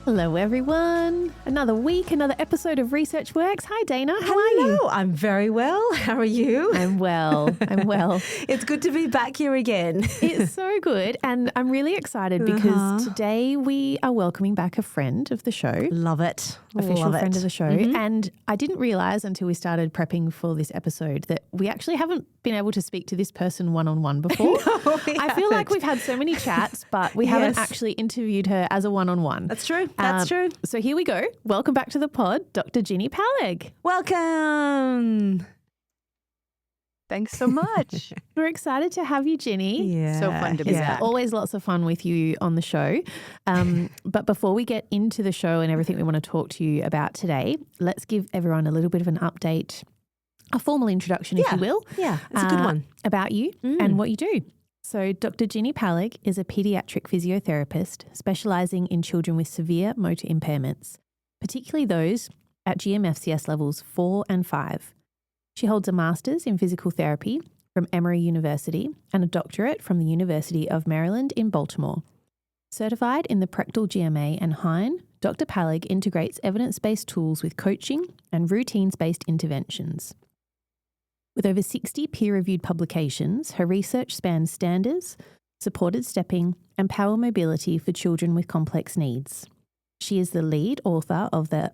Hello, everyone. Another week, another episode of ResearchWorks. Hi, Dana. How are you? Hello, I'm very well. How are you? I'm well. It's good to be back here again. It's so good. And I'm really excited because today we are welcoming back a friend of the show. Love it. Official friend of the show. And I didn't realize until we started prepping for this episode that we actually haven't been able to speak to this person one-on-one before. No, I feel like we've had so many chats, but we haven't actually interviewed her as a one-on-one. That's true. That's true. So here we go. Welcome back to the pod, Dr. Ginny Paleg. Welcome. Thanks so much. We're excited to have you, Ginny. Yeah. So fun to be back. Always lots of fun with you on the show. But before we get into the show and everything we want to talk to you about today, let's give everyone a little bit of an update, a formal introduction, if you will. Yeah, it's a good one. About you and what you do. So Dr. Ginny Paleg is a pediatric physiotherapist specialising in children with severe motor impairments, particularly those at GMFCS levels 4 and 5. She holds a master's in physical therapy from Emory University and a doctorate from the University of Maryland in Baltimore. Certified in the Prechtl GMA and HINE, Dr. Paleg integrates evidence-based tools with coaching and routines-based interventions. With over 60 peer-reviewed publications, her research spans standards, supported stepping, and power mobility for children with complex needs. She is the lead author of the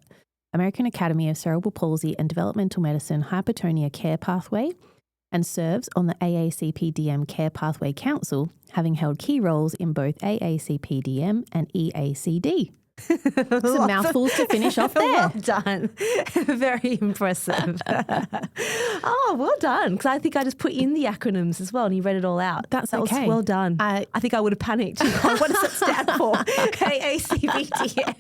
American Academy of Cerebral Palsy and Developmental Medicine Hypotonia Care Pathway and serves on the AACPDM Care Pathway Council, having held key roles in both AACPDM and EACD. Some mouthfuls to finish off there. Well done. Very impressive. Oh, well done. Because I think I just put in the acronyms as well and you read it all out. That was well done. I think I would have panicked. What does that stand for? AACPDM.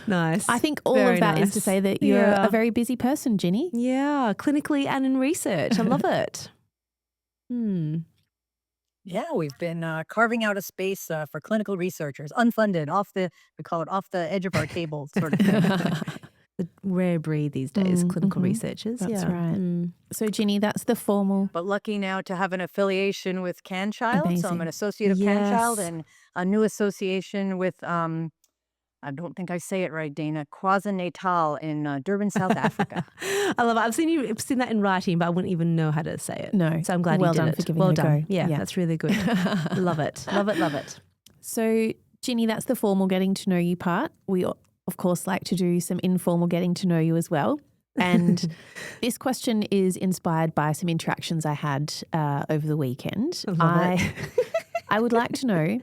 Nice. I think all Very of that is nice. to say that you're a very busy person, Ginny. Yeah, clinically and in research. I love it. Yeah, we've been carving out a space for clinical researchers, unfunded, we call it off the edge of our table sort of thing. The rare breed these days, clinical researchers. That's right. So, Ginny, that's the formal. But lucky now to have an affiliation with CanChild. Amazing. So I'm an associate of CanChild and a new association with, I don't think I say it right, Dana, KwaZulu-Natal in Durban, South Africa. I love it. I've seen that in writing, but I wouldn't even know how to say it. No. So I'm glad well you did done it. for giving well it a done. go. Yeah, that's really good. Love it. Love it. Love it. So, Ginny, that's the formal getting to know you part. We, of course, like to do some informal getting to know you as well. And this question is inspired by some interactions I had over the weekend. I would like to know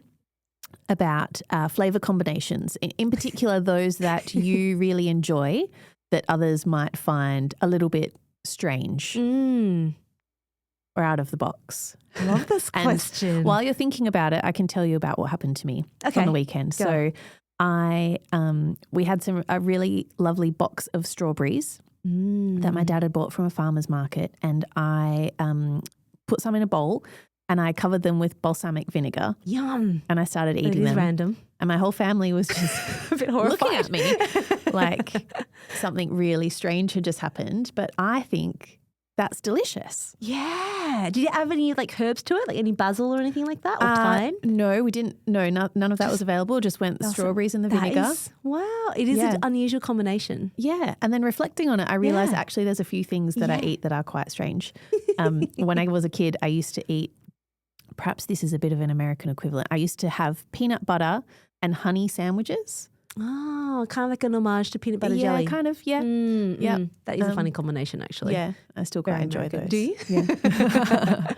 about flavour combinations, in particular those that you really enjoy that others might find a little bit strange or out of the box. I love this question. While you're thinking about it, I can tell you about what happened to me on the weekend. Go. So we had a really lovely box of strawberries that my dad had bought from a farmer's market, and I put some in a bowl and I covered them with balsamic vinegar. Yum. And I started eating them. It is random. And my whole family was just A bit horrified. looking at me like something really strange had just happened. But I think that's delicious. Yeah. Did you have any herbs to it, like any basil or anything like that, or thyme? No, we didn't. No, none of that was available. Just went the strawberries and the vinegar. Wow. It is an unusual combination. Yeah. And then reflecting on it, I realized actually there's a few things that I eat that are quite strange. When I was a kid, I used to eat, perhaps this is a bit of an American equivalent, I used to have peanut butter and honey sandwiches. Oh, kind of like an homage to peanut butter jelly. Yeah, kind of, yeah. Yeah. That is a funny combination, actually. Yeah, I still quite enjoy American. those. Do you? Yeah.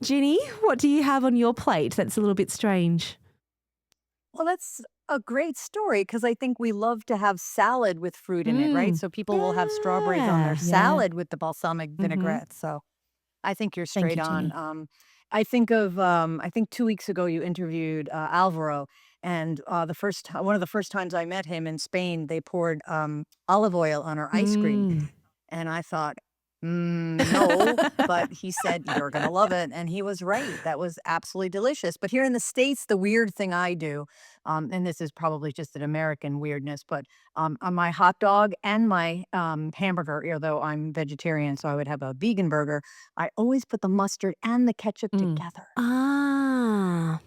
Ginny, what do you have on your plate that's a little bit strange? Well, that's a great story because I think we love to have salad with fruit in it, right? So people will have strawberries on their salad with the balsamic vinaigrette. So I think you're straight on. I think 2 weeks ago you interviewed Alvaro, and one of the first times I met him in Spain, they poured olive oil on our ice cream, and I thought, no, but he said, you're going to love it. And he was right. That was absolutely delicious. But here in the States, the weird thing I do, and this is probably just an American weirdness, but on my hot dog and my hamburger, although I'm vegetarian, so I would have a vegan burger, I always put the mustard and the ketchup together. Ah.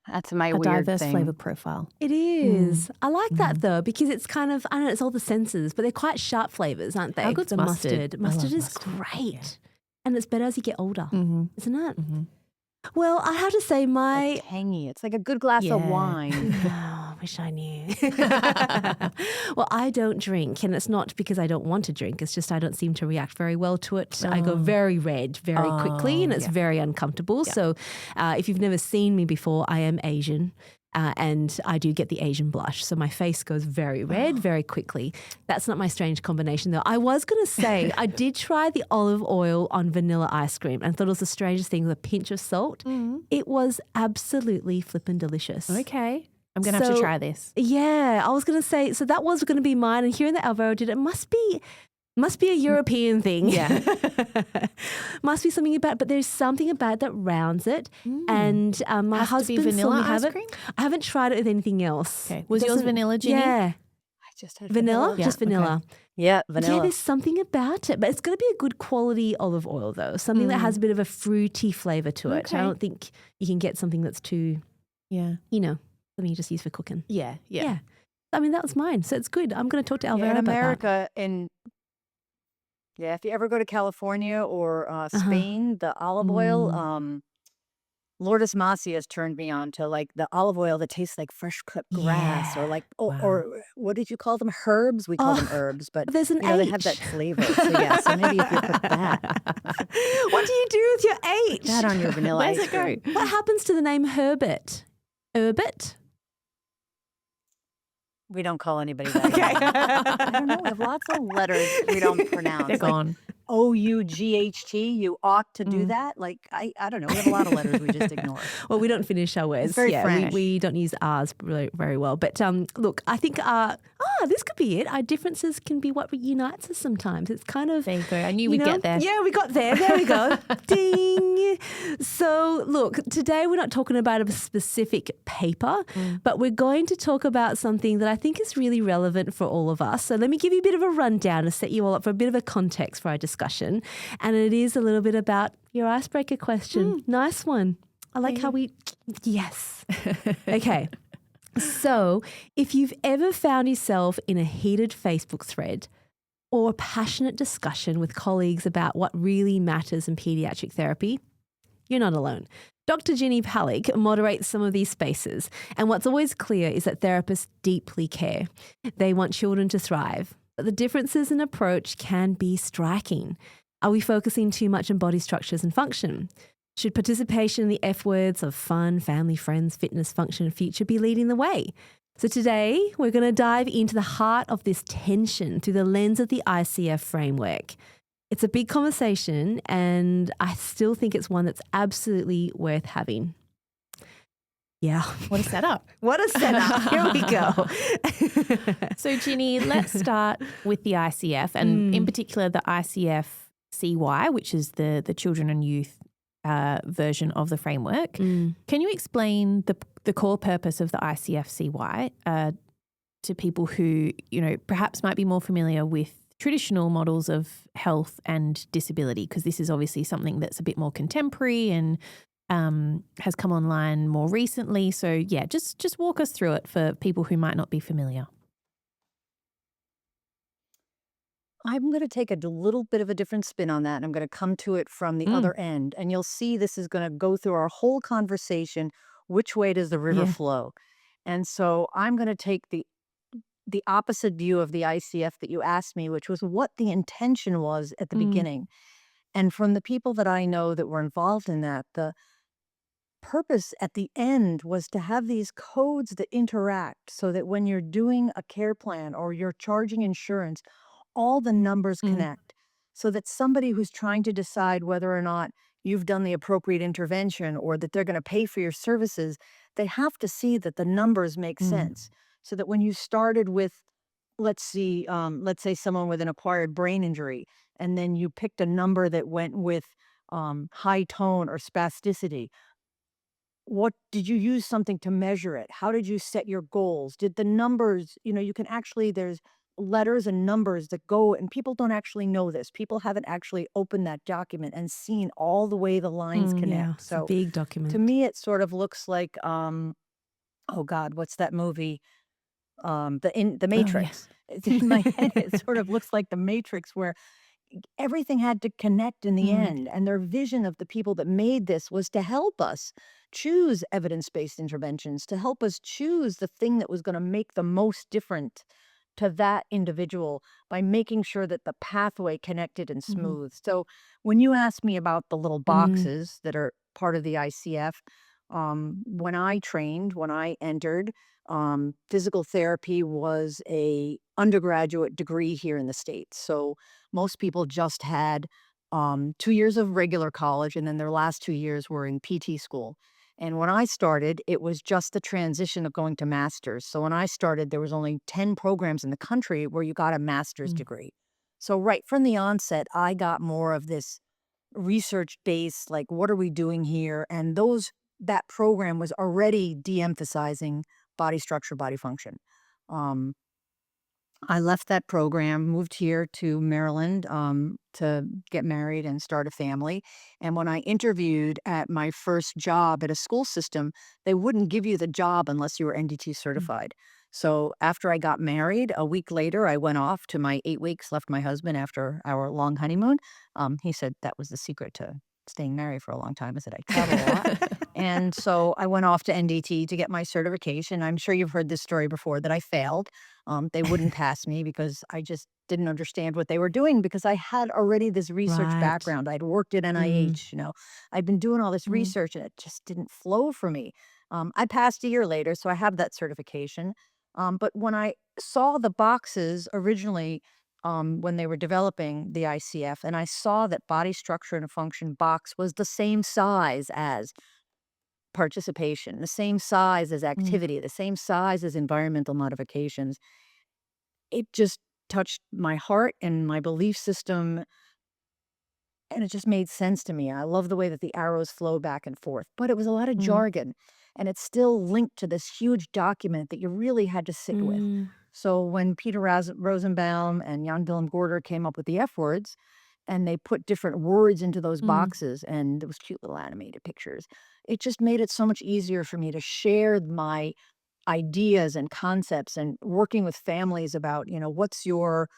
That's my a weird diverse thing. flavor profile. It is. I like that though, because it's kind of, I don't know, it's all the senses, but they're quite sharp flavors, aren't they? How good's the mustard? I Mustard love is mustard. great. Yeah. And it's better as you get older, isn't it? Mm-hmm. Well, I have to say my... Tangy. It's like a good glass of wine. Oh, wish I knew. Well, I don't drink, and it's not because I don't want to drink. It's just I don't seem to react very well to it. I go very red very quickly, and it's very uncomfortable. So if you've never seen me before, I am Asian. And I do get the Asian blush. So my face goes very red very quickly. That's not my strange combination, though. I was going to say, I did try the olive oil on vanilla ice cream and thought it was the strangest thing with a pinch of salt. It was absolutely flippin' delicious. Okay. I'm going to have to try this. Yeah, I was going to say, so that was going to be mine. And hearing that Alvaro did it, must be a European thing. Yeah. Must be something about, but there's something about that rounds it. And my Has to husband be vanilla saw me have ice it. cream? I haven't tried it with anything else. Okay. Was yours vanilla, Ginny? Yeah. I just had Vanilla? Yeah, Just vanilla. Yeah, Yeah, vanilla. there's something about it, but it's going to be a good quality olive oil though. Something that has a bit of a fruity flavour to it. Okay. I don't think you can get something that's too, Yeah. something you just use for cooking. Yeah. Yeah. I mean, that was mine. So it's good. I'm going to talk to Alvaro in about that. America, if you ever go to California or Spain, the olive oil, Lourdes Masi has turned me on to like the olive oil that tastes like fresh cut grass or like, or what did you call them? Herbs? We call them herbs, but There's an they have that H. flavor. So yeah, so maybe if you put that, What do you do with your H? that on your vanilla Where's ice it go? cream. What happens to the name Herbert? Herbert? We don't call anybody that. I don't know. We have lots of letters we don't pronounce. They're gone. O-U-G-H-T. You ought to do that. Like, I don't know. We have a lot of letters we just ignore. Well, we don't finish our words. very French. We don't use R's really, very well. But look, I think, this could be it. Our differences can be what unites us sometimes. It's kind of... There you go. I knew we'd get there. Yeah, we got there. There we go. Ding. So, look, today we're not talking about a specific paper, but we're going to talk about something that I think is really relevant for all of us. So let me give you a bit of a rundown to set you all up for a bit of a context for our discussion. And it is a little bit about your icebreaker question. Nice one. I like how we... Yes. Okay. So if you've ever found yourself in a heated Facebook thread or a passionate discussion with colleagues about what really matters in pediatric therapy, you're not alone. Dr. Ginny Paleg moderates some of these spaces, and what's always clear is that therapists deeply care. They want children to thrive, but the differences in approach can be striking. Are we focusing too much on body structures and function? Should participation in the F words of fun, family, friends, fitness, function, and future be leading the way? So today, we're going to dive into the heart of this tension through the lens of the ICF framework. It's a big conversation, and I still think it's one that's absolutely worth having. Yeah. What a setup. What a setup. Here we go. So, Ginny, let's start with the ICF, and in particular the ICF-CY, which is the children and youth version of the framework. Can you explain the core purpose of the ICF-CY to people who, perhaps might be more familiar with traditional models of health and disability? Because this is obviously something that's a bit more contemporary and has come online more recently. So, yeah, just walk us through it for people who might not be familiar. I'm going to take a little bit of a different spin on that, and I'm going to come to it from the other end. And you'll see this is going to go through our whole conversation. Which way does the river flow? And so I'm going to take the opposite view of the ICF that you asked me, which was what the intention was at the beginning. And from the people that I know that were involved in that, the purpose at the end was to have these codes that interact so that when you're doing a care plan or you're charging insurance, all the numbers connect, so that somebody who's trying to decide whether or not you've done the appropriate intervention or that they're going to pay for your services, they have to see that the numbers make sense. So that when you started with, let's say someone with an acquired brain injury, and then you picked a number that went with high tone or spasticity, what did you use something to measure it? How did you set your goals? Did the numbers, you can actually, there's letters and numbers that go, and people don't actually know this. People haven't actually opened that document and seen all the way the lines connect. Yeah, it's a big document. to me, it sort of looks like oh God, what's that movie? The Oh, yeah. Matrix. It's in my head, it sort of looks like the Matrix, where everything had to connect in the Mm, end. And their vision of the people that made this was to help us choose evidence-based interventions, to help us choose the thing that was going to make the most difference to that individual by making sure that the pathway connected and mhm, smooth. So when you ask me about the little mm, boxes that are part of the ICF, when I trained, when I entered, physical therapy was a undergraduate degree here in the States. So most people just had 2 years of regular college, and then their last 2 years were in PT school. And when I started, it was just the transition of going to master's. So when I started, there was only 10 programs in the country where you got a master's mm, degree. So right from the onset, I got more of this research based, like, what are we doing here? And that program was already de-emphasizing body structure, body function. Um, I left that program, moved here to Maryland to get married and start a family. And when I interviewed at my first job at a school system, they wouldn't give you the job unless you were NDT mm. certified. So after I got married, a week later, I went off to my 8 weeks, left my husband after our long honeymoon. He said that was the secret to staying married for a long time. I said I travel a lot. And so I went off to NDT to get my certification. I'm sure you've heard this story before that I failed. They wouldn't pass me because I just didn't understand what they were doing, because I had already this research Right. background. I'd worked at Mm, NIH, I'd been doing all this mm, research and it just didn't flow for me. I passed a year later, so I have that certification. But when I saw the boxes originally, when they were developing the ICF, and I saw that body structure and function box was the same size as participation, the same size as mm, activity, the same size as environmental modifications, it just touched my heart and my belief system, and it just made sense to me. I love the way that the arrows flow back and forth, but it was a lot of mm, jargon, and it's still linked to this huge document that you really had to sit with. mm, So when Peter Rosenbaum and Jan Willem Gorder came up with the F words, and they put different words into those mm, boxes, and those cute little animated pictures, it just made it so much easier for me to share my ideas and concepts, and working with families about, what's your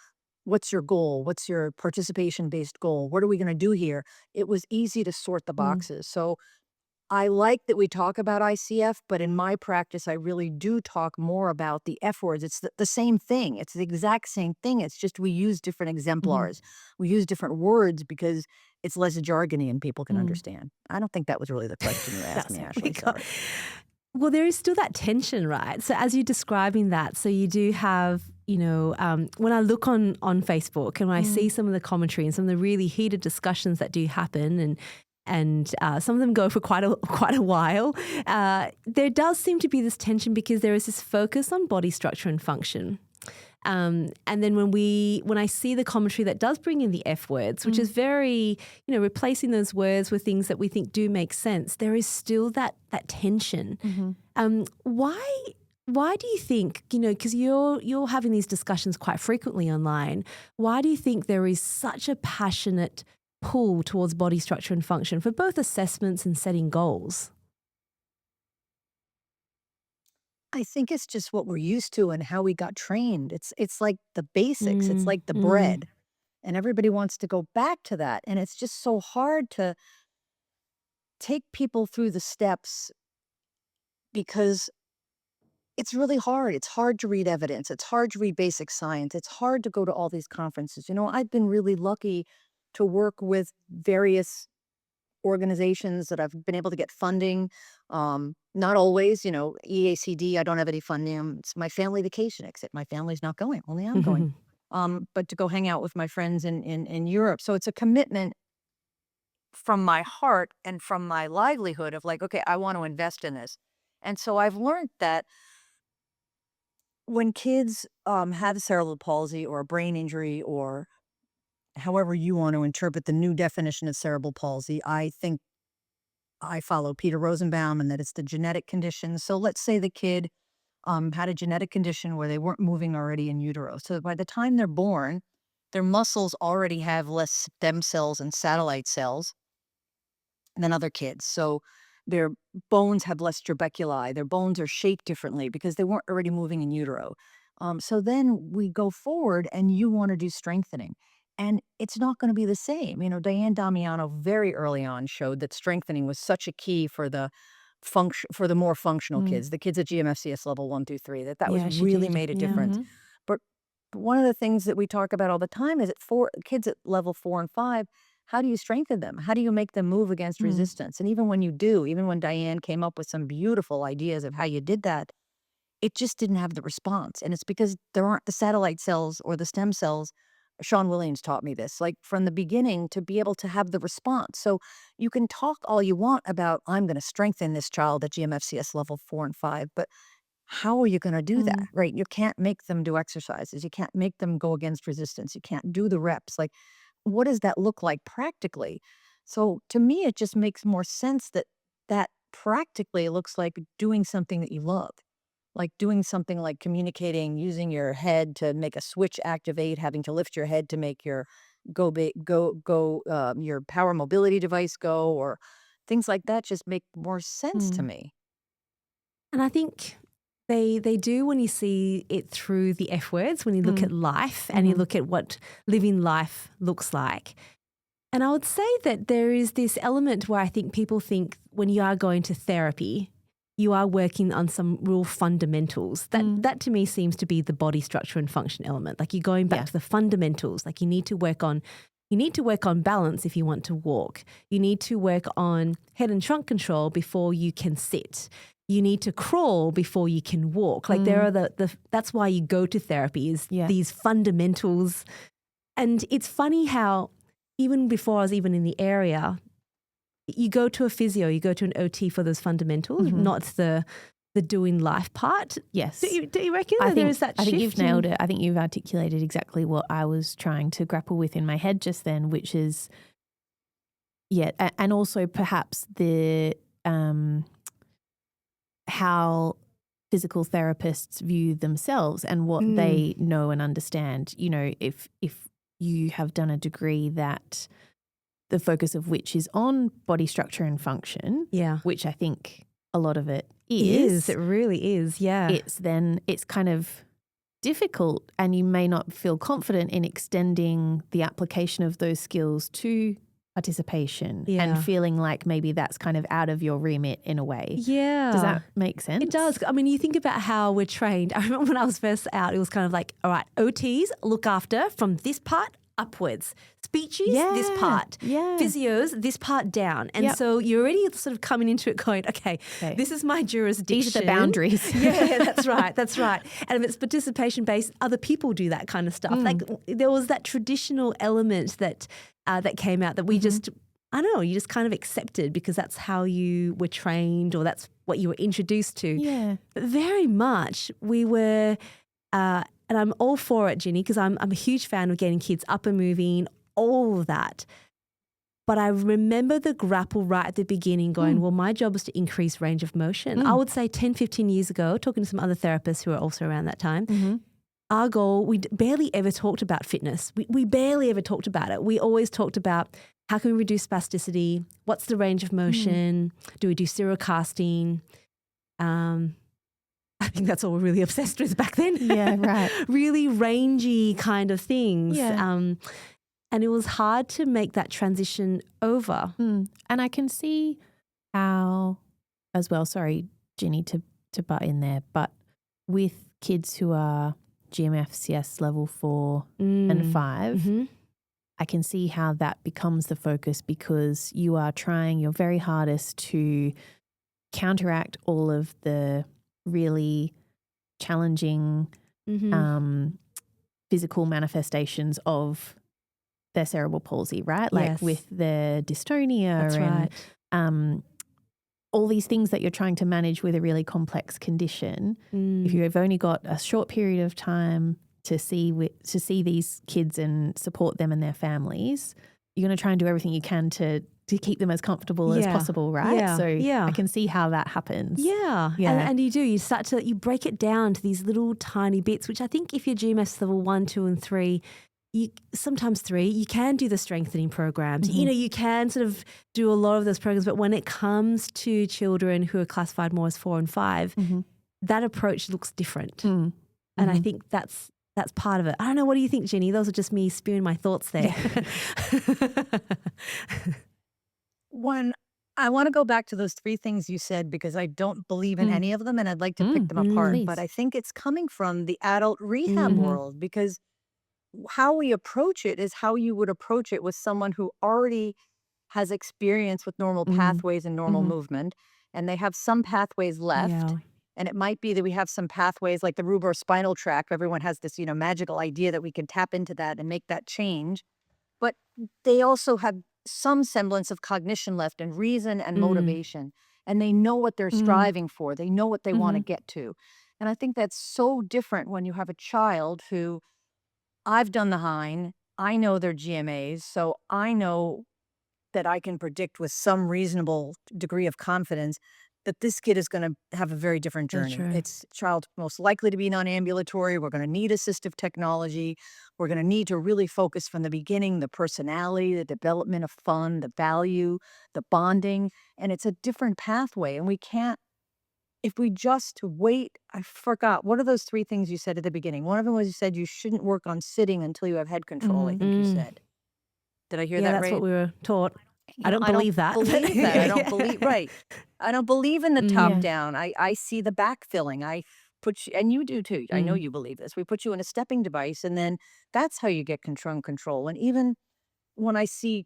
goal? What's your participation based goal? What are we going to do here? It was easy to sort the mm. boxes. So I like that we talk about ICF, but in my practice, I really do talk more about the F words. It's the same thing. It's the exact same thing. It's just we use different Mhm. exemplars. We use different words because it's less jargony and people can Mm. understand. I don't think that was really the question you asked That's me, what we Ashley. got. Sorry. Well, there is still that tension, right? So as you're describing that, so you do have, when I look on Facebook and when I see Mm. some of the commentary and some of the really heated discussions that do happen, and some of them go for quite a while. There does seem to be this tension because there is this focus on body structure and function. And then when I see the commentary that does bring in the F words, which is very, replacing those words with things that we think do make sense, there is still that tension. Mhm. Why do you think, because you're having these discussions quite frequently online, why do you think there is such a passionate pull towards body structure and function for both assessments and setting goals? I think it's just what we're used to and how we got trained. It's like the basics. It's Mm, like the mm, bread. And everybody wants to go back to that. And it's just so hard to take people through the steps, because it's really hard. It's hard to read evidence. It's hard to read basic science. It's hard to go to all these conferences. I've been really lucky to work with various organizations that I've been able to get funding. Not always, EACD, I don't have any funding. It's my family vacation, except my family's not going, only I'm going. But to go hang out with my friends in Europe. So it's a commitment from my heart and from my livelihood of, like, okay, I want to invest in this. And so I've learned that when kids have cerebral palsy or a brain injury, or however you want to interpret the new definition of cerebral palsy, I think I follow Peter Rosenbaum, and that it's the genetic condition. So let's say the kid had a genetic condition where they weren't moving already in utero. So by the time they're born, their muscles already have less stem cells and satellite cells than other kids. So their bones have less trabeculi, their bones are shaped differently because they weren't already moving in utero. So then we go forward and you want to do strengthening. And it's not going to be the same. Diane Damiano very early on showed that strengthening was such a key for the for the more functional kids, the kids at GMFCS level 1 through 3, that Yeah, was she really did. made a Yeah. difference. But one of the things that we talk about all the time is kids at level 4 and 5, how do you strengthen them? How do you make them move against resistance? And even when you do, even when Diane came up with some beautiful ideas of how you did that, it just didn't have the response. And it's because there aren't the satellite cells or the stem cells. Sean Williams taught me this, like from the beginning, to be able to have the response. So you can talk all you want about, I'm going to strengthen this child at GMFCS level 4 and 5, but how are you going to do that, right? You can't make them do exercises. You can't make them go against resistance. You can't do the reps. Like, what does that look like practically? So to me, it just makes more sense that practically looks like doing something that you love. Like doing something like communicating, using your head to make a switch activate, having to lift your head to make your your power mobility device go, or things like that just make more sense to me. And I think they do when you see it through the F words, when you look at life and you look at what living life looks like. And I would say that there is this element where I think people think when you are going to therapy, you are working on some real fundamentals. That to me seems to be the body structure and function element. Like you're going back to the fundamentals. Like you need to work on balance if you want to walk. You need to work on head and trunk control before you can sit. You need to crawl before you can walk. Like there are that's why you go to therapy is these fundamentals. And it's funny how even before I was even in the area, you go to a physio, you go to an OT for those fundamentals, not the doing life part. Yes. Do you reckon there is that shift? I think you've nailed it. I think you've articulated exactly what I was trying to grapple with in my head just then, which is, and also perhaps the how physical therapists view themselves and what they know and understand. If you have done a degree that the focus of which is on body structure and function, which I think a lot of it is. It really is, yeah. It's kind of difficult and you may not feel confident in extending the application of those skills to participation and feeling like maybe that's kind of out of your remit in a way. Yeah. Does that make sense? It does. I mean, you think about how we're trained. I remember when I was first out, it was kind of like, all right, OTs look after from this part upwards. Speeches, this part. Physios, this part down. And so you're already sort of coming into it going, okay, this is my jurisdiction. These are the boundaries. That's right. And if it's participation-based, other people do that kind of stuff. Like there was that traditional element that came out that we just, I don't know, you just kind of accepted because that's how you were trained or that's what you were introduced to. Yeah. But very much we were, and I'm all for it, Ginny, because I'm a huge fan of getting kids up and moving, all of that. But I remember the grapple right at the beginning going, well, my job is to increase range of motion. I would say 10, 15 years ago, talking to some other therapists who were also around that time, our goal, we barely ever talked about fitness. We barely ever talked about it. We always talked about how can we reduce spasticity? What's the range of motion? Do we do serocasting? I think that's all we're really obsessed with back then. Yeah, right. Really rangy kind of things. Yeah. And it was hard to make that transition over. And I can see how, as well, sorry, Ginny, to butt in there, but with kids who are GMFCS level 4 and 5, I can see how that becomes the focus because you are trying your very hardest to counteract all of the really challenging physical manifestations of their cerebral palsy, right? Like with the dystonia and all these things that you're trying to manage with a really complex condition. If you've only got a short period of time to see these kids and support them and their families, you're going to try and do everything you can to keep them as comfortable as possible, right? I can see how that happens. And you start to, you break it down to these little tiny bits, which I think if you're GMS level 1, 2 and 3, sometimes 3, you can do the strengthening programs. Mm-hmm. You can sort of do a lot of those programs, but when it comes to children who are classified more as 4 and 5, Mm-hmm. that approach looks different. Mm-hmm. And I think that's part of it. I don't know. What do you think, Ginny? Those are just me spewing my thoughts there. When I want to go back to those 3 things you said, because I don't believe in any of them and I'd like to pick them apart. please. But I think it's coming from the adult rehab Mm-hmm. world, because how we approach it is how you would approach it with someone who already has experience with normal pathways and normal movement, and they have some pathways left. Yeah. And it might be that we have some pathways like the spinal tract. Everyone has this, magical idea that we can tap into that and make that change. But they also have some semblance of cognition left and reason and motivation. And they know what they're striving for. They know what they want to get to. And I think that's so different when you have a child who, I've done the HINE, I know their GMAs, so I know that I can predict with some reasonable degree of confidence that this kid is going to have a very different That's journey. true. It's child most likely to be non-ambulatory. We're going to need assistive technology. We're going to need to really focus from the beginning, the personality, the development of fun, the value, the bonding, and it's a different pathway. And we can't, if we just wait, I forgot, what are those 3 things you said at the beginning? One of them was you said you shouldn't work on sitting until you have head control, I think you said. Did I hear Yeah, that that's right? what we were taught. I don't I believe that. believe that. I don't believe, right. I don't believe in the top Yeah. down. I see the backfilling. I put you, and you do too. I know you believe this. We put you in a stepping device, and then that's how you get control. And even when I see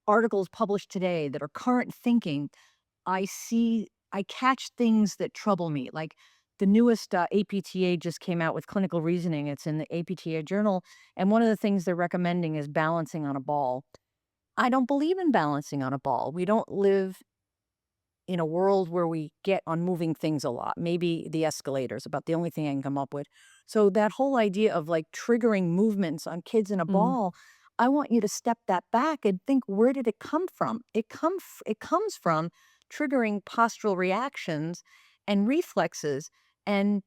articles published today that are current thinking, I catch things that trouble me. Like the newest APTA just came out with clinical reasoning. It's in the APTA journal. And one of the things they're recommending is balancing on a ball. I don't believe in balancing on a ball. We don't live in a world where we get on moving things a lot. Maybe the escalator is about the only thing I can come up with. So that whole idea of like triggering movements on kids in a ball, I want you to step that back and think, where did it come from? It comes from triggering postural reactions and reflexes and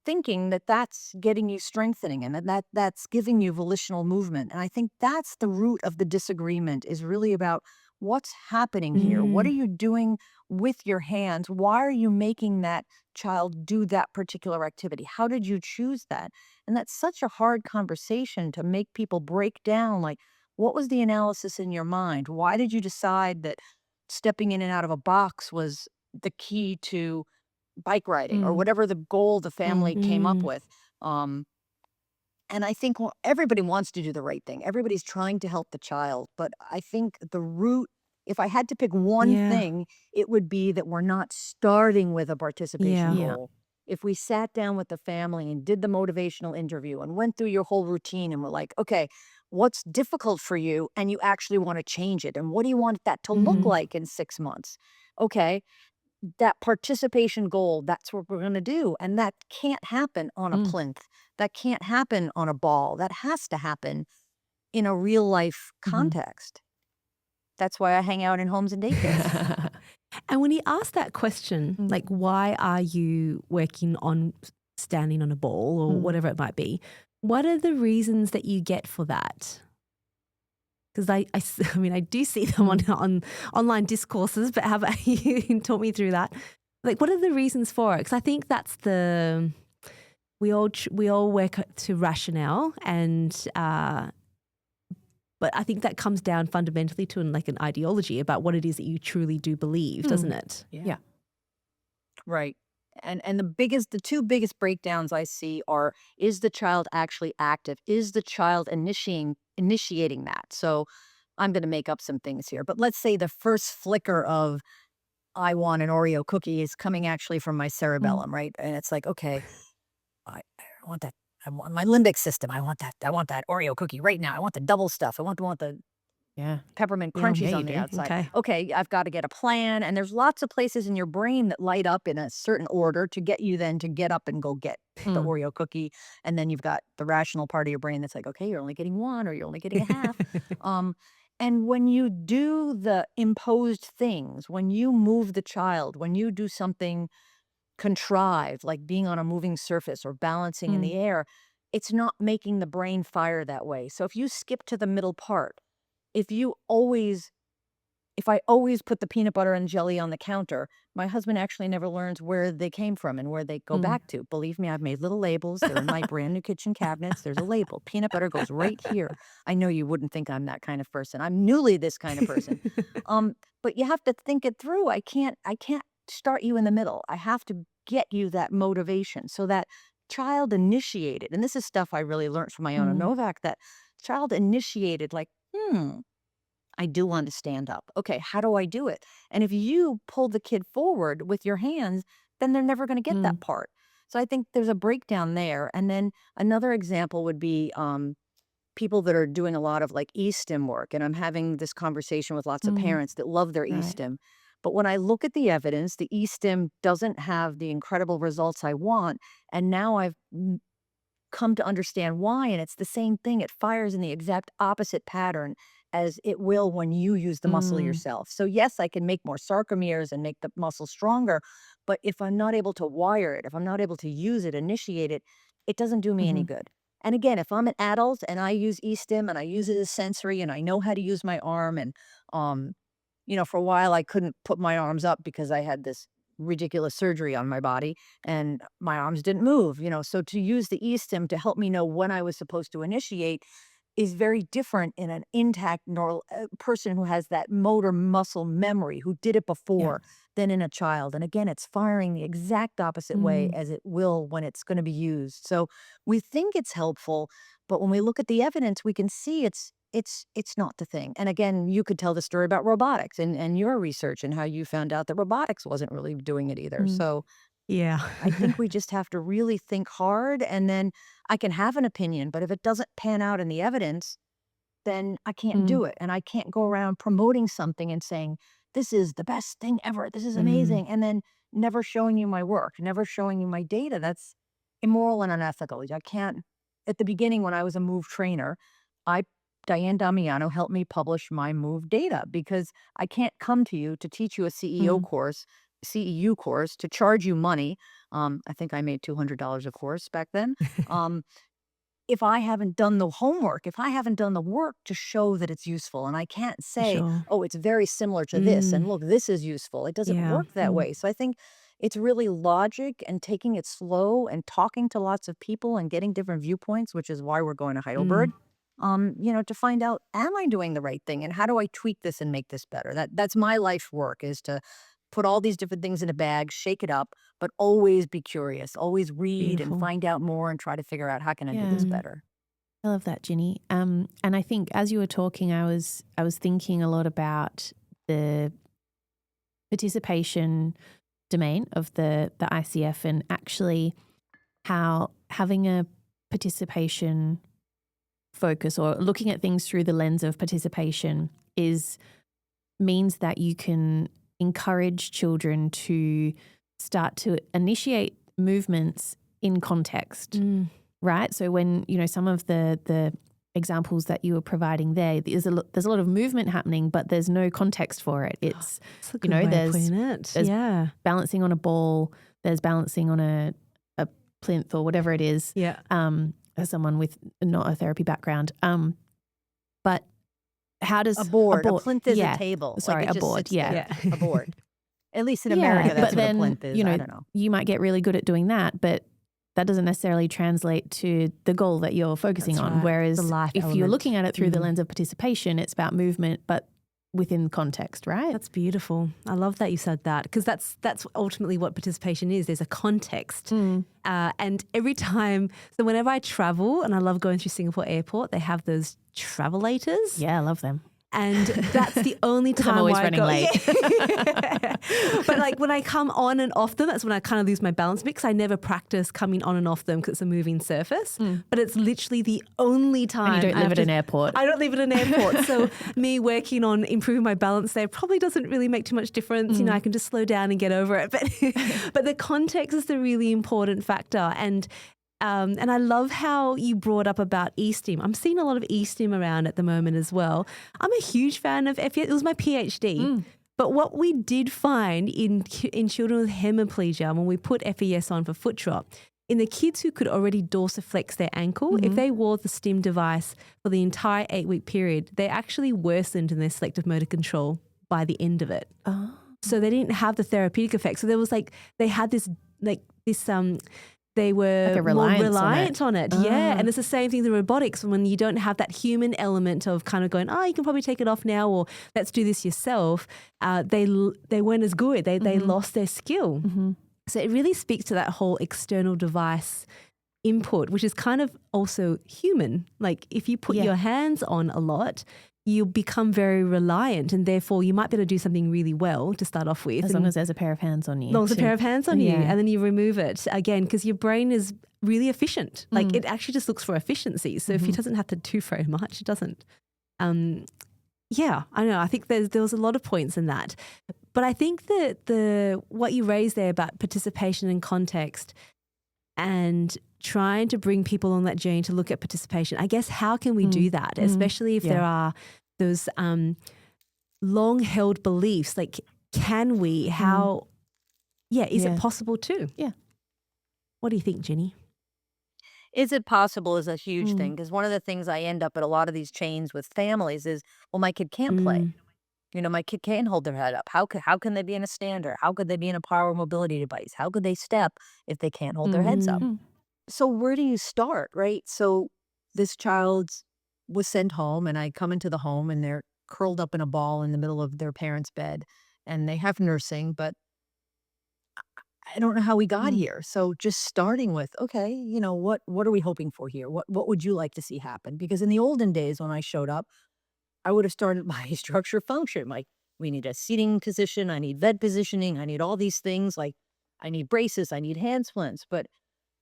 thinking that that's getting you strengthening and that's giving you volitional movement. And I think that's the root of the disagreement, is really about what's happening here. What are you doing with your hands? Why are you making that child do that particular activity? How did you choose that? And that's such a hard conversation to make people break down. Like, what was the analysis in your mind? Why did you decide that stepping in and out of a box was the key to bike riding, or whatever the goal the family came up with? And I think everybody wants to do the right thing. Everybody's trying to help the child. But I think the root, if I had to pick one thing, it would be that we're not starting with a participation Yeah. goal. If we sat down with the family and did the motivational interview and went through your whole routine and were like, okay, what's difficult for you? And you actually want to change it. And what do you want that to look like in 6 months? Okay, that participation goal, that's what we're going to do. And that can't happen on a plinth. That can't happen on a ball. That has to happen in a real life context. That's why I hang out in homes and daycares. And when you ask that question, like, why are you working on standing on a ball or whatever it might be, what are the reasons that you get for that? Because I mean, I do see them on online discourses, but how about you talk me through that? Like, what are the reasons for it? Because I think that's we all work to rationale, and but I think that comes down fundamentally to an ideology about what it is that you truly do believe, doesn't it? Yeah. Right. And the 2 biggest breakdowns I see are, is the child actually active? Is the child initiating that? So I'm going to make up some things here, but let's say the first flicker of I want an Oreo cookie is coming actually from my cerebellum, right? And it's like, okay, I want that. I want my limbic system. I want that. I want that Oreo cookie right now. I want the double stuff. I want the peppermint crunchies Yeah, on you the do. outside. Okay, I've got to get a plan. And there's lots of places in your brain that light up in a certain order to get you then to get up and go get the Oreo cookie. And then you've got the rational part of your brain that's like, okay, you're only getting one, or you're only getting a half. And when you do the imposed things, when you move the child, when you do something contrived, like being on a moving surface or balancing in the air, it's not making the brain fire that way. So if you skip to the middle part, if I always put the peanut butter and jelly on the counter, my husband actually never learns where they came from and where they go back to. Believe me, I've made little labels. They're in my brand new kitchen cabinets. There's a label. Peanut butter goes right here. I know you wouldn't think I'm that kind of person. I'm newly this kind of person. But you have to think it through. I can't start you in the middle. I have to get you that motivation. So that child initiated, and this is stuff I really learned from my own Novak, that child initiated, like, I do want to stand up. Okay, how do I do it? And if you pull the kid forward with your hands, then they're never going to get that part. So I think there's a breakdown there. And then another example would be people that are doing a lot of like eSTEM work. And I'm having this conversation with lots of parents that love their eSTEM. But when I look at the evidence, the eSTEM doesn't have the incredible results I want. And now I've come to understand why. And it's the same thing. It fires in the exact opposite pattern as it will when you use the muscle yourself. So yes, I can make more sarcomeres and make the muscle stronger, but if I'm not able to wire it, if I'm not able to use it, initiate it, it doesn't do me any good. And again, if I'm an adult and I use eSTEM and I use it as sensory and I know how to use my arm, and for a while I couldn't put my arms up because I had this ridiculous surgery on my body and my arms didn't move, so to use the eSTEM to help me know when I was supposed to initiate is very different in an intact person who has that motor muscle memory, who did it before, than in a child. And again, it's firing the exact opposite way as it will when it's going to be used. So we think it's helpful, but when we look at the evidence, we can see it's not the thing. And again, you could tell the story about robotics and your research and how you found out that robotics wasn't really doing it either. So yeah, I think we just have to really think hard, and then I can have an opinion, but if it doesn't pan out in the evidence, then I can't do it. And I can't go around promoting something and saying, this is the best thing ever, this is amazing, and then never showing you my work, never showing you my data. That's immoral and unethical. I can't. At the beginning, when I was a MOVE trainer, Diane Damiano helped me publish my MOVE data, because I can't come to you to teach you a CEU course to charge you money. I think I made $200 a course back then. If I haven't done the homework, if I haven't done the work to show that it's useful, and I can't say, oh, it's very similar to this, and look, this is useful. It doesn't work that way. So I think it's really logic and taking it slow and talking to lots of people and getting different viewpoints, which is why we're going to Heidelberg. To find out, am I doing the right thing, and how do I tweak this and make this better? That's my life work, is to put all these different things in a bag, shake it up, but always be curious, always read and find out more and try to figure out, how can I do this better? I love that, Ginny. And I think as you were talking, I was thinking a lot about the participation domain of the ICF, and actually how having a participation focus, or looking at things through the lens of participation, means that you can encourage children to start to initiate movements in context, right? So when, some of the examples that you were providing there's a lot of movement happening, but there's no context for it. It's, there's balancing on a ball, there's balancing on a plinth or whatever it is. Yeah. As someone with not a therapy background. But how does a board? A plinth is a table. Sorry, a board. A board. At least in America, that's what a plinth is. I don't know. You might get really good at doing that, but that doesn't necessarily translate to the goal that you're focusing on. Right. Whereas if element. you're looking at it through the lens of participation, it's about movement, but within context, right? That's beautiful. I love that you said that, because that's ultimately what participation is. There's a context. And every time, so whenever I travel, and I love going through Singapore airport, they have those travelators. Yeah, I love them. And that's the only time I'm always where running late. But like when I come on and off them, that's when I kind of lose my balance, because I never practice coming on and off them, because it's a moving surface. But it's literally the only time. And you don't live at an airport. I don't live at an airport. So me working on improving my balance there probably doesn't really make too much difference. I can just slow down and get over it. But the context is the really important factor. And I love how you brought up about eSTEM. I'm seeing a lot of eSTEM around at the moment as well. I'm a huge fan of FES. It was my PhD. But what we did find in children with hemiplegia, when we put FES on for foot drop, in the kids who could already dorsiflex their ankle, if they wore the stim device for the entire 8-week period, they actually worsened in their selective motor control by the end of it. Oh. So they didn't have the therapeutic effect. So there was they had this, they were Like a more reliance reliant on it. Oh. Yeah. And it's the same thing in the robotics when you don't have that human element of kind of going, oh, you can probably take it off now, or let's do this yourself. They weren't as good. They lost their skill. So it really speaks to that whole external device input, which is kind of also human. Like if you put your hands on a lot, you become very reliant, and therefore you might be able to do something really well to start off with. As long as there's a pair of hands on you. As long as a pair of hands on you, and then you remove it again, because your brain is really efficient. Like it actually just looks for efficiency. So if it doesn't have to do very much, it doesn't. Yeah, I know. I think there was a lot of points in that. But I think that what you raised there about participation and context and trying to bring people on that journey to look at participation, I guess how can we do that, especially if there are those long-held beliefs, like can we, how, is it possible too? Yeah. What do you think, Ginny? Is it possible is a huge thing, because one of the things I end up at a lot of these chains with families is, well, my kid can't play. You know, my kid can't hold their head up. How can they be in a stander? How could they be in a power mobility device? How could they step if they can't hold their heads up? So where do you start, right? So this child was sent home, and I come into the home, and they're curled up in a ball in the middle of their parents' bed, and they have nursing, but I don't know how we got here. So just starting with, okay, you know, what are we hoping for here? What would you like to see happen? Because in the olden days when I showed up, I would have started by structure function. Like, we need a seating position, I need bed positioning, I need all these things. Like, I need braces, I need hand splints. But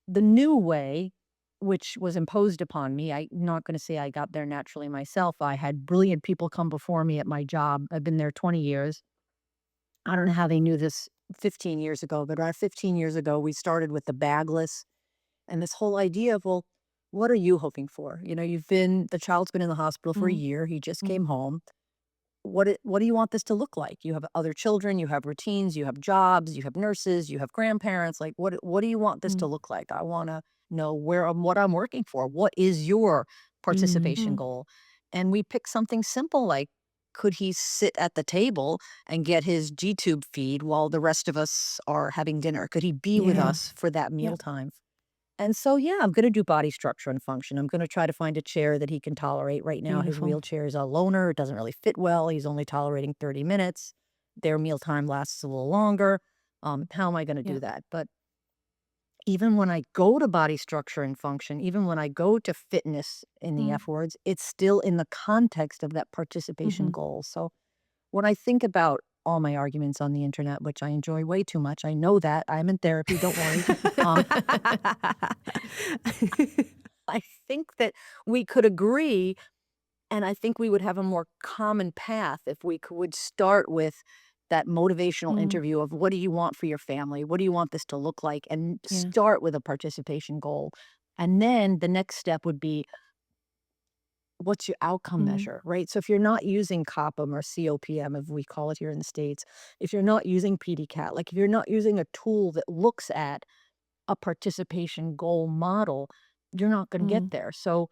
the new way, which was imposed upon me, I'm not going to say I got there naturally myself. I had brilliant people come before me at my job. I've been there 20 years. I don't know how they knew this 15 years ago, but around 15 years ago, we started with the bagless and this whole idea of, well, what are you hoping for? You know, the child's been in the hospital for a year. He just came home. What do you want this to look like? You have other children, you have routines, you have jobs, you have nurses, you have grandparents. Like, what do you want this to look like? I want to know what I'm working for. What is your participation goal? And we pick something simple, like, could he sit at the table and get his G-tube feed while the rest of us are having dinner? Could he be with us for that mealtime? And so, I'm going to do body structure and function. I'm going to try to find a chair that he can tolerate. Right now, his wheelchair is a loaner. It doesn't really fit well. He's only tolerating 30 minutes. Their mealtime lasts a little longer. How am I going to do that? But even when I go to body structure and function, even when I go to fitness in the F words, it's still in the context of that participation goal. So when I think about all my arguments on the internet, which I enjoy way too much, I know that. I'm in therapy, don't worry. I think that we could agree, and I think we would have a more common path if we would start with that motivational interview of, what do you want for your family? What do you want this to look like? And start with a participation goal. And then the next step would be, what's your outcome measure, right? So if you're not using COPM or COPM, as we call it here in the States, if you're not using PDCAT, like if you're not using a tool that looks at a participation goal model, you're not going to get there. So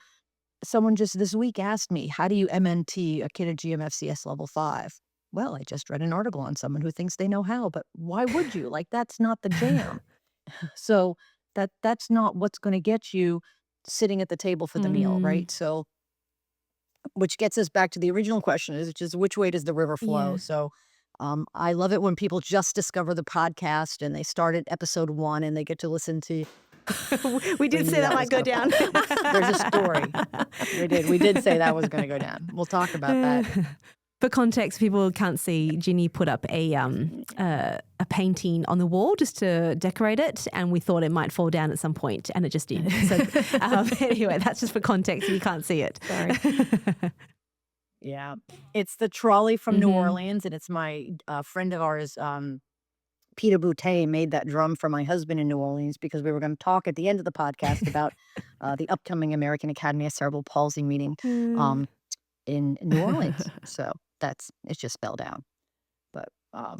someone just this week asked me, how do you MNT a kid at GMFCS level 5? Well, I just read an article on someone who thinks they know how, but why would you? Like, that's not the jam. So that's not what's going to get you sitting at the table for the meal, right? So, which gets us back to the original question, which is, which way does the river flow? So I love it when people just discover the podcast and they start at episode 1 and they get to listen to. We did say that might go down. There's a story. We did say that was going to go down. We'll talk about that. For context, people can't see, Ginny put up a painting on the wall just to decorate it, and we thought it might fall down at some point, and it just did. So anyway, that's just for context. You can't see it. Sorry. Yeah. It's the trolley from New Orleans, and it's my friend of ours, Peter Boutte, made that drum for my husband in New Orleans, because we were going to talk at the end of the podcast about the upcoming American Academy of Cerebral Palsy meeting in New Orleans. So it's just spelled out. But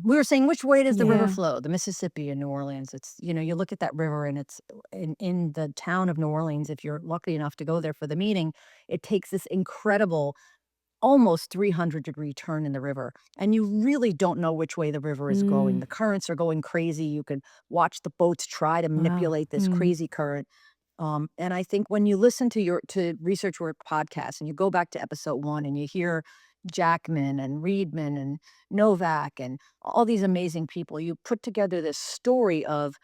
we were saying, which way does the river Yeah. flow? The Mississippi in New Orleans. It's, you look at that river and it's in the town of New Orleans. If you're lucky enough to go there for the meeting, it takes this incredible, almost 300-degree turn in the river. And you really don't know which way the river is going. The currents are going crazy. You can watch the boats try to Wow. manipulate this crazy current. And I think when you listen to ResearchWorks podcast and you go back to episode 1 and you hear Jackman and Reedman and Novak and all these amazing people, you put together this story of,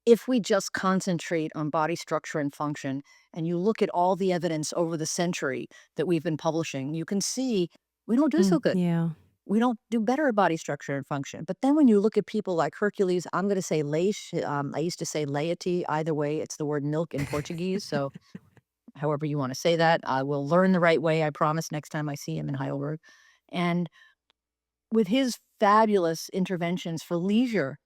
if we just concentrate on body structure and function, and you look at all the evidence over the century that we've been publishing, you can see we don't do so good. Yeah. We don't do better at body structure and function. But then when you look at people like Hercules, I'm going to say Leish. I used to say laity. Either way, it's the word milk in Portuguese. So however you want to say that, I will learn the right way, I promise, next time I see him in Heidelberg. And with his fabulous interventions for leisure,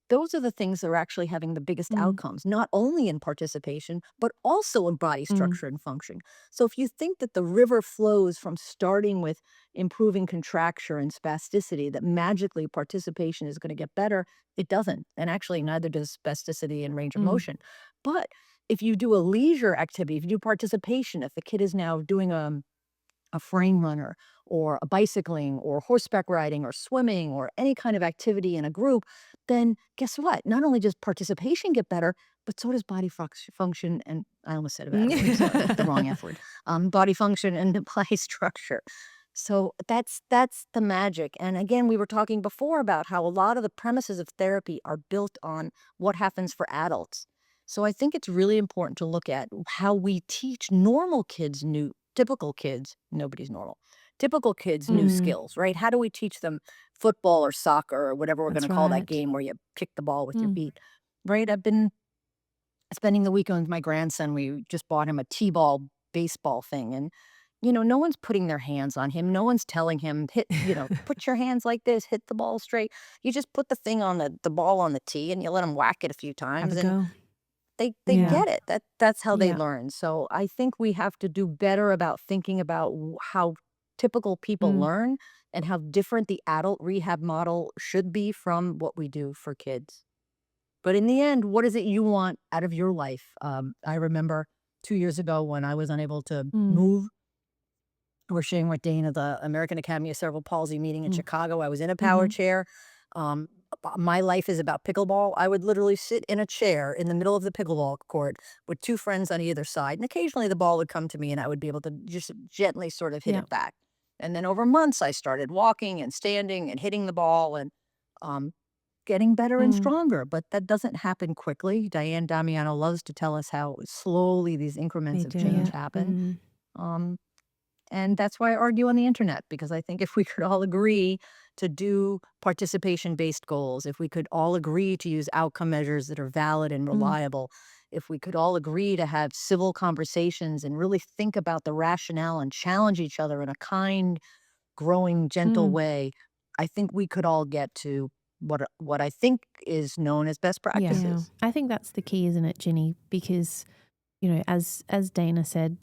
those are the things that are actually having the biggest outcomes, not only in participation, but also in body structure and function. So if you think that the river flows from starting with improving contracture and spasticity, that magically participation is going to get better, it doesn't. And actually, neither does spasticity and range of motion. But if you do a leisure activity, if you do participation, if the kid is now doing a frame runner or a bicycling or horseback riding or swimming or any kind of activity in a group, then guess what? Not only does participation get better, but so does body function. And I almost said a bad word, sorry, the wrong F word. Body function and body structure. So that's the magic. And again, we were talking before about how a lot of the premises of therapy are built on what happens for adults. So I think it's really important to look at how we teach normal kids typical kids, nobody's normal, typical kids new skills, right? How do we teach them football or soccer or whatever we're going to call that game where you kick the ball with your feet, right? I've been spending the weekend with my grandson. We just bought him a T-ball baseball thing. And, no one's putting their hands on him. No one's telling him, put your hands like this, hit the ball straight. You just put the thing on the ball on the tee and you let him whack it a few times. Have a go. They get it. That's how they learn. So I think we have to do better about thinking about how typical people learn and how different the adult rehab model should be from what we do for kids. But in the end, what is it you want out of your life? I remember 2 years ago when I was unable to move. We're sharing with Dana the American Academy of Cerebral Palsy meeting in Chicago. I was in a power chair. My life is about pickleball. I would literally sit in a chair in the middle of the pickleball court with 2 friends on either side. And occasionally the ball would come to me and I would be able to just gently sort of hit it back. And then over months, I started walking and standing and hitting the ball and getting better and stronger. But that doesn't happen quickly. Diane Damiano loves to tell us how slowly these increments of change happen. And that's why I argue on the internet, because I think if we could all agree to do participation-based goals, if we could all agree to use outcome measures that are valid and reliable, if we could all agree to have civil conversations and really think about the rationale and challenge each other in a kind, growing, gentle way, I think we could all get to what I think is known as best practices. Yeah. I think that's the key, isn't it, Ginny? Because, as Dana said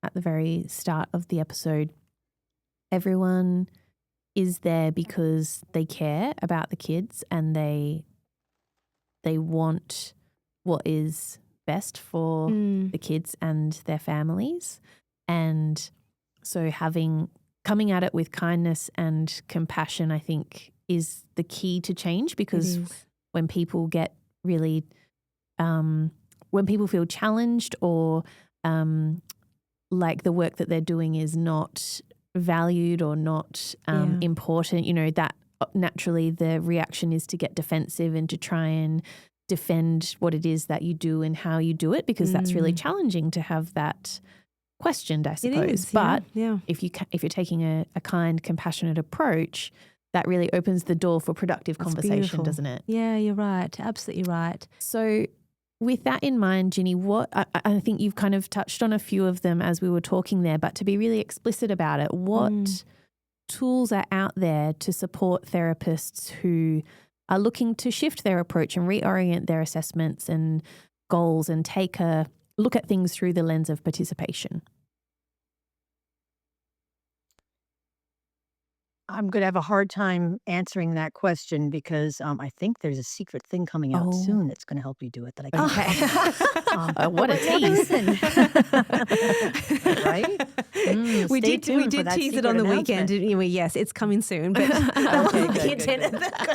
at the very start of the episode, everyone is there because they care about the kids and they want what is best for the kids and their families. And so coming at it with kindness and compassion, I think, is the key to change, because when people get really, when people feel challenged or like the work that they're doing is not valued or not important, that naturally the reaction is to get defensive and to try and defend what it is that you do and how you do it, because that's really challenging to have that questioned, I suppose. It is, but if you're taking a kind, compassionate approach, that really opens the door for productive conversation, beautiful. doesn't it? Yeah, you're right. Absolutely right. So with that in mind, Ginny, I think you've kind of touched on a few of them as we were talking there, but to be really explicit about it, what tools are out there to support therapists who are looking to shift their approach and reorient their assessments and goals and take a look at things through the lens of participation? I'm going to have a hard time answering that question because I think there's a secret thing coming out soon that's going to help you do it that I can't talk about. What a tease. Right? We did tease it on the weekend, didn't we? Yes, it's coming soon. But Okay, good.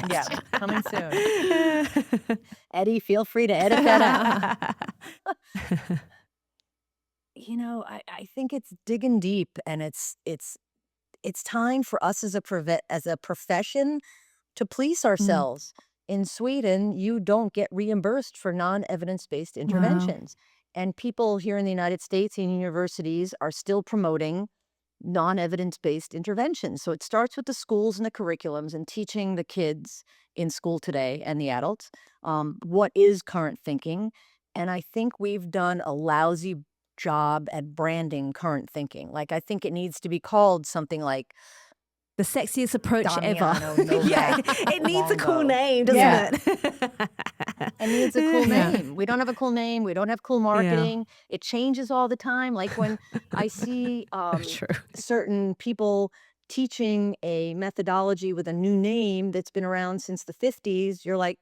Yeah, coming soon. Eddie, feel free to edit that out. I think it's digging deep, and it's time for us as a profession to police ourselves. In Sweden, you don't get reimbursed for non-evidence-based interventions. And people here in the United States and universities are still promoting non-evidence-based interventions. So it starts with the schools and the curriculums and teaching the kids in school today and the adults what is current thinking. And I think we've done a lousy job at branding current thinking. Like, I think it needs to be called something like the sexiest approach Damiano ever. Novak Yeah, it needs a cool Longo. name, doesn't it? It needs a cool name. We don't have a cool name. We don't have cool marketing. It changes all the time. Like when I see certain people teaching a methodology with a new name that's been around since the 50s, you're like,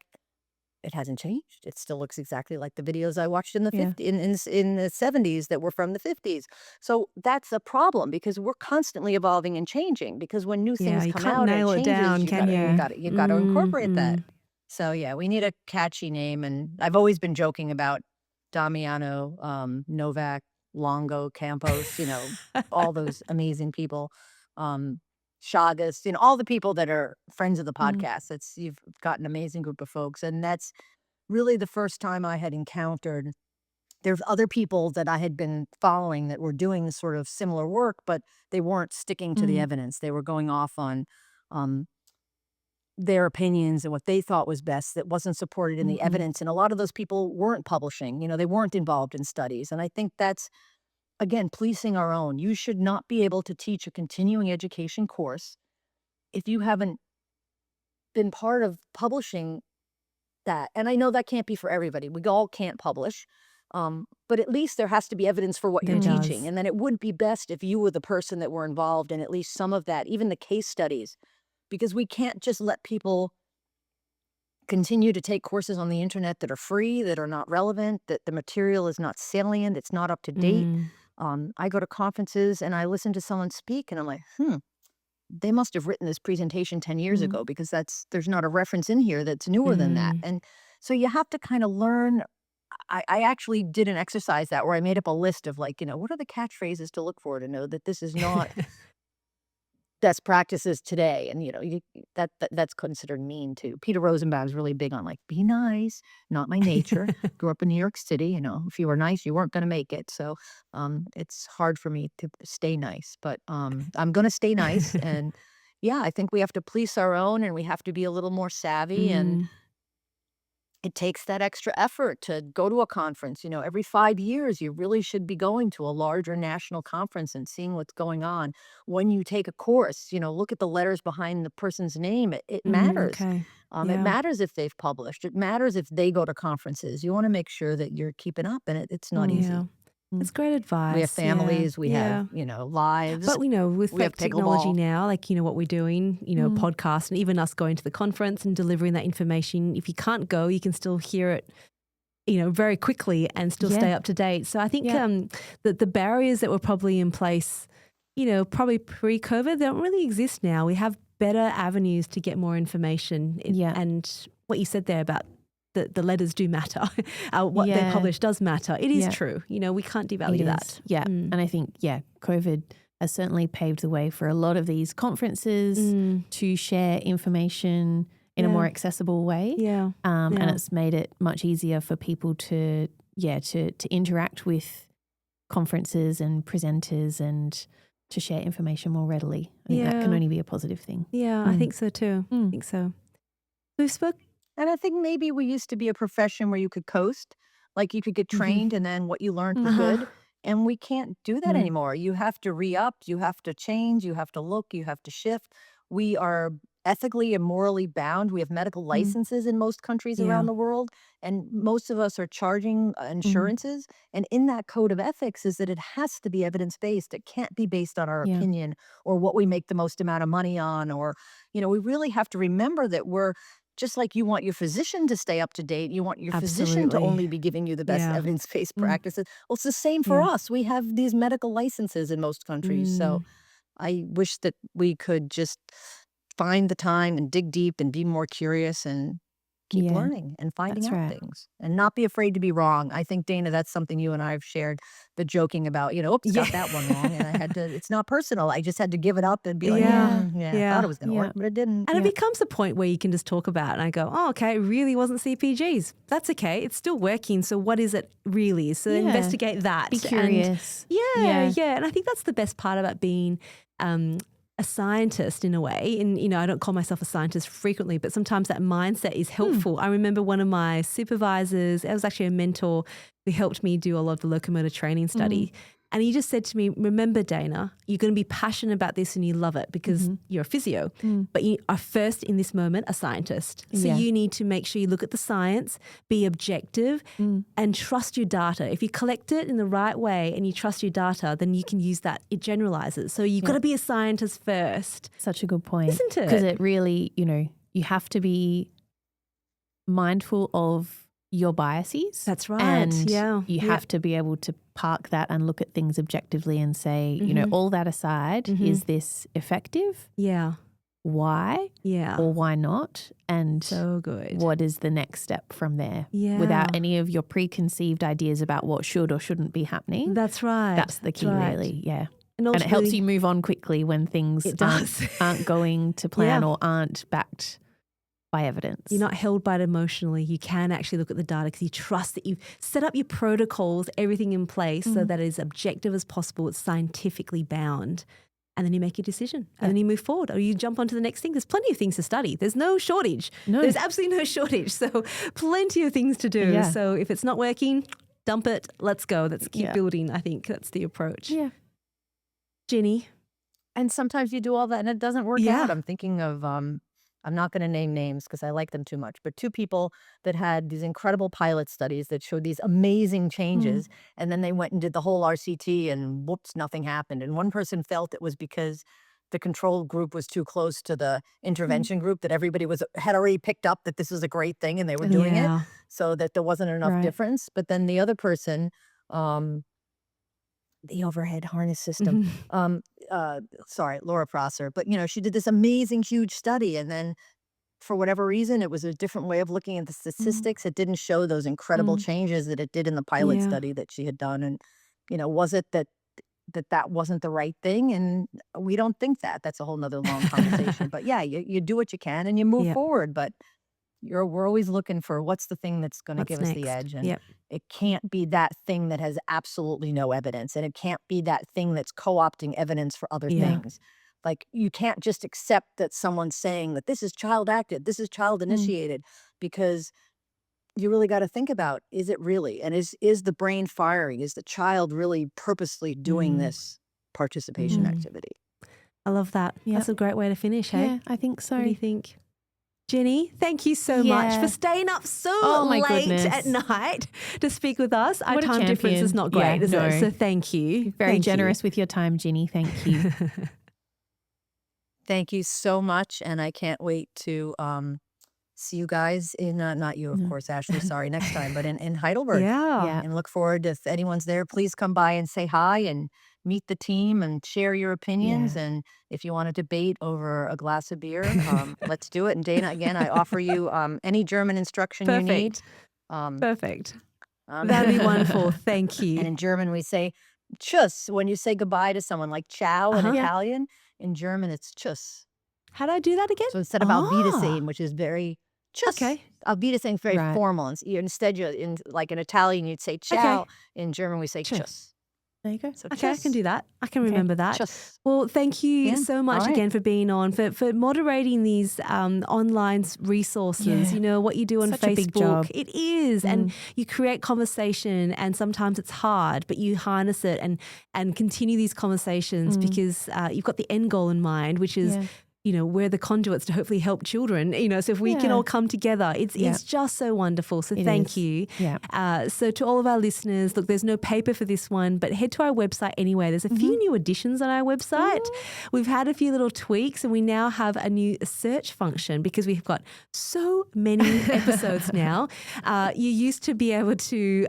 it hasn't changed. It still looks exactly like the videos I watched in the in the 70s that were from the 50s. So that's a problem because we're constantly evolving and changing. Because when new things come out, nail it it changes. down, can you? You've got to incorporate that. So yeah, we need a catchy name. And I've always been joking about Damiano, Novak, Longo, Campos. All those amazing people. Chagas, all the people that are friends of the podcast. You've got an amazing group of folks. And that's really the first time I had encountered, there's other people that I had been following that were doing sort of similar work, but they weren't sticking to the evidence. They were going off on their opinions and what they thought was best that wasn't supported in the evidence. And a lot of those people weren't publishing, they weren't involved in studies. And I think that's, again, policing our own. You should not be able to teach a continuing education course if you haven't been part of publishing that. And I know that can't be for everybody. We all can't publish. But at least there has to be evidence for what you're teaching. And then it would be best if you were the person that were involved in at least some of that, even the case studies, because we can't just let people continue to take courses on the internet that are free, that are not relevant, that the material is not salient, it's not up to date. I go to conferences and I listen to someone speak and I'm like, they must have written this presentation 10 years ago because there's not a reference in here that's newer than that. And so you have to kind of learn. I actually did an exercise where I made up a list of what are the catchphrases to look for to know that this is not best practices today. And, that's considered mean too. Peter Rosenbaum's really big on be nice, not my nature. Grew up in New York City, if you were nice, you weren't going to make it. So it's hard for me to stay nice, but I'm going to stay nice. And yeah, I think we have to police our own and we have to be a little more savvy and it takes that extra effort to go to a conference. Every 5 years, you really should be going to a larger national conference and seeing what's going on. When you take a course, look at the letters behind the person's name. It matters. It matters if they've published. It matters if they go to conferences. You want to make sure that you're keeping up, and it's not easy. It's great advice. We have families, we have, lives. But with we have technology pickleball. now, what we're doing, podcasts and even us going to the conference and delivering that information. If you can't go, you can still hear it, very quickly and still stay up to date. So I think the barriers that were probably in place, probably pre-COVID, they don't really exist now. We have better avenues to get more information. And what you said there about the letters do matter. What they publish does matter. It is true. We can't devalue that. Yeah. And I think, COVID has certainly paved the way for a lot of these conferences to share information in a more accessible way. And it's made it much easier for people to interact with conferences and presenters and to share information more readily. I think that can only be a positive thing. I think so too. I think so. We've spoken. And I think maybe we used to be a profession where you could coast, you could get trained and then what you learned was good. And we can't do that anymore. You have to re-up, you have to change, you have to look, you have to shift. We are ethically and morally bound. We have medical licenses in most countries around the world, and most of us are charging insurances. And in that code of ethics is that it has to be evidence-based. It can't be based on our opinion or what we make the most amount of money on, or, we really have to remember that we're just like you want your physician to stay up to date, you want your physician to only be giving you the best evidence-based practices. Well, it's the same for us. We have these medical licenses in most countries. So I wish that we could just find the time and dig deep and be more curious and keep learning and finding out things and not be afraid to be wrong. I think, Dana, that's something you and I have shared, the joking about, oops, got that one wrong. And I had to, it's not personal. I just had to give it up and be like, I thought it was going to work, but it didn't. And it becomes a point where you can just talk about it and I go, oh, okay, it really wasn't CPGs. That's okay. It's still working. So what is it really? So investigate that. Be curious. And, And I think that's the best part about being a scientist in a way. And, I don't call myself a scientist frequently, but sometimes that mindset is helpful. I remember one of my supervisors, it was actually a mentor who helped me do a lot of the locomotor training study. And he just said to me, remember, Dana, you're going to be passionate about this and you love it because you're a physio, but you are first in this moment a scientist. So you need to make sure you look at the science, be objective and trust your data. If you collect it in the right way and you trust your data, then you can use that. It generalizes. So you've got to be a scientist first. Such a good point. Isn't it? Because it really, you have to be mindful of your biases. That's right. And you have to be able to park that and look at things objectively and say, all that aside, is this effective? Yeah. Why? Yeah. Or why not? And so good. What is the next step from there? Yeah. Without any of your preconceived ideas about what should or shouldn't be happening. That's right. That's the key, really. Yeah. And it helps you move on quickly when things aren't going to plan or aren't backed by evidence. You're not held by it emotionally. You can actually look at the data because you trust that you've set up your protocols, everything in place so that it's objective as possible. It's scientifically bound. And then you make your decision and then you move forward or you jump on to the next thing. There's plenty of things to study. There's no shortage. No. There's absolutely no shortage. So plenty of things to do. Yeah. So if it's not working, dump it. Let's go. Let's keep building. I think that's the approach. Yeah. Ginny. And sometimes you do all that and it doesn't work out. I'm thinking of I'm not going to name names because I like them too much, but two people that had these incredible pilot studies that showed these amazing changes. And then they went and did the whole RCT and whoops, nothing happened. And one person felt it was because the control group was too close to the intervention group, that everybody had already picked up that this is a great thing and they were doing it, so that there wasn't enough difference. But then the other person, the overhead harness system, Laura Prosser, but she did this amazing, huge study. And then for whatever reason, it was a different way of looking at the statistics. It didn't show those incredible changes that it did in the pilot study that she had done. And, was it that wasn't the right thing? And we don't think that. That's a whole nother long conversation. But you do what you can and you move forward. But we're always looking for what's the thing that's going to give us the edge. And it can't be that thing that has absolutely no evidence. And it can't be that thing that's co-opting evidence for other things. Like, you can't just accept that someone's saying that this is child acted, this is child initiated, because you really got to think about, is it really? And is the brain firing? Is the child really purposely doing this participation activity? I love that. That's a great way to finish, hey? Yeah, I think so. What do you think? Ginny, thank you so much for staying up so late at night to speak with us. Our time difference is not great, is it? So thank you. Very generous with your time, Ginny. Thank you. Thank you so much. And I can't wait to see you guys in, not you, of course, Ashley, sorry, next time, but in Heidelberg. Yeah. And look forward to, if anyone's there, please come by and say hi and meet the team and share your opinions. And if you want to debate over a glass of beer, let's do it. And Dana, again, I offer you any German instruction you need. Perfect. That'd be wonderful. Thank you. And in German, we say tschüss when you say goodbye to someone, like ciao in Italian. In German, it's tschüss. How do I do that again? So instead of auf Wiedersehen, which is very tschüss. Okay. Auf Wiedersehen is very formal. And instead, like in Italian, you'd say ciao. Okay. In German, we say tschüss. There you go. So okay, I can do that. I can remember that. Well, thank you so much again for being on, for moderating these online resources. What you do on Facebook. A big job. It is. And you create conversation, and sometimes it's hard, but you harness it and continue these conversations because you've got the end goal in mind, which is we're the conduits to hopefully help children, so if we can all come together, it's just so wonderful. So thank you. Yeah. So to all of our listeners, look, there's no paper for this one, but head to our website anyway. There's a few new additions on our website. We've had a few little tweaks, and we now have a new search function because we've got so many episodes now. You used to be able to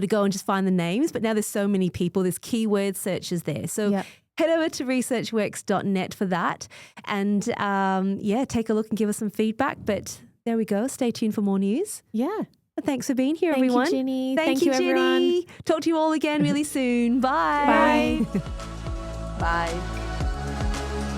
go and just find the names, but now there's so many people, there's keyword searches there. So head over to researchworks.net for that and take a look and give us some feedback. But there we go. Stay tuned for more news. Yeah. Thanks for being here, everyone. Thank you, Ginny. Thank you, everyone. Ginny. Talk to you all again really soon. Bye. Bye. Bye.